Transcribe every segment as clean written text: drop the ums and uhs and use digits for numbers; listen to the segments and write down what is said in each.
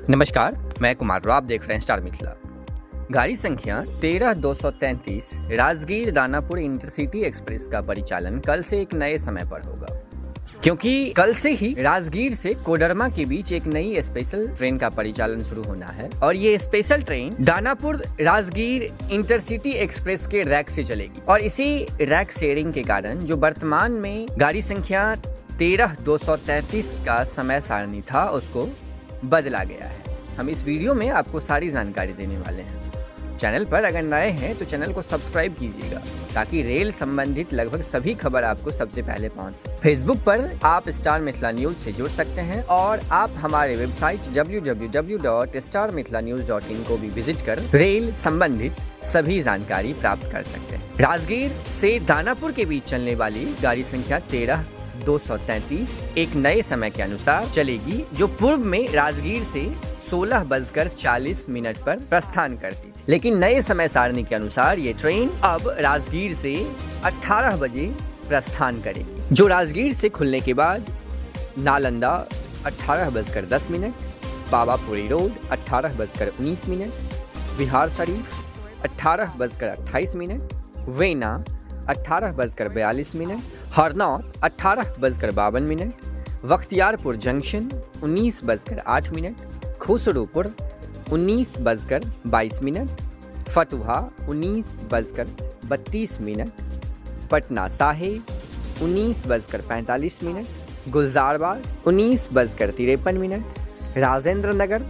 नमस्कार, मैं कुमार राव, आप देख रहे हैं स्टार मिथिला। गाड़ी संख्या 13233 राजगीर दानापुर इंटरसिटी एक्सप्रेस का परिचालन कल से एक नए समय पर होगा, क्योंकि कल से ही राजगीर से कोडरमा के बीच एक नई स्पेशल ट्रेन का परिचालन शुरू होना है और ये special train Danapur Rajgir intercity express के रैक से चलेगी। और इसी रैक शेयरिंग के कारण जो वर्तमान में गाड़ी संख्या 13233 का समय सारणी था उसको बदला गया है। हम इस वीडियो में आपको सारी जानकारी देने वाले हैं। चैनल पर अगर नए हैं तो चैनल को सब्सक्राइब कीजिएगा ताकि रेल संबंधित लगभग सभी खबर आपको सबसे पहले पहुंच सके। फेसबुक पर आप स्टार मिथिला न्यूज से जुड़ सकते हैं और आप हमारे वेबसाइट www.starmithilanews.in को भी विजिट कर रेल संबंधित सभी जानकारी प्राप्त कर सकते हैं। राजगीर से दानापुर के बीच चलने वाली गाड़ी संख्या 13233 एक नए समय के अनुसार चलेगी, जो पूर्व में राजगीर से 16:40 पर प्रस्थान करती थी, लेकिन नए समय सारणी के अनुसार ये ट्रेन अब राजगीर से 18 बजे प्रस्थान करेगी, जो राजगीर से खुलने के बाद Nalanda 18:10, Pawapuri road 18:19, Bihar Sharif 18:28, vena 18:42, Harnaut 18:52, Bakhtiyarpur junction 19:08, Khusrupur 19:22, Fatuha 19:32, Patna Sahib 19:45, Gulzarbagh 19:53, Rajendra Nagar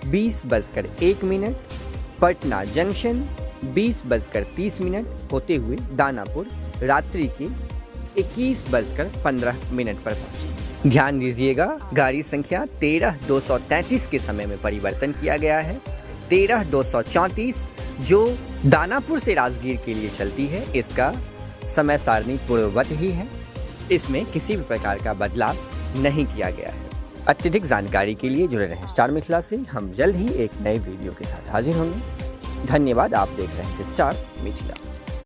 20:01, Patna junction 20:30 होते हुए दानापुर रात्रि के 21:15 पर पहुंची। ध्यान दीजिएगा, गाड़ी संख्या 13233 के समय में परिवर्तन किया गया है। 13234 जो दानापुर से राजगीर के लिए चलती है, इसका समय सारणी पूर्ववत ही है, इसमें किसी भी प्रकार का बदलाव नहीं किया गया है। अत्यधिक जानकारी के लिए जुड़े रहें स्टार मिथिला से। हम जल्द ही एक नए वीडियो के साथ हाजिर होंगे। धन्यवाद। आप देख रहे हैं स्टार मिथिला।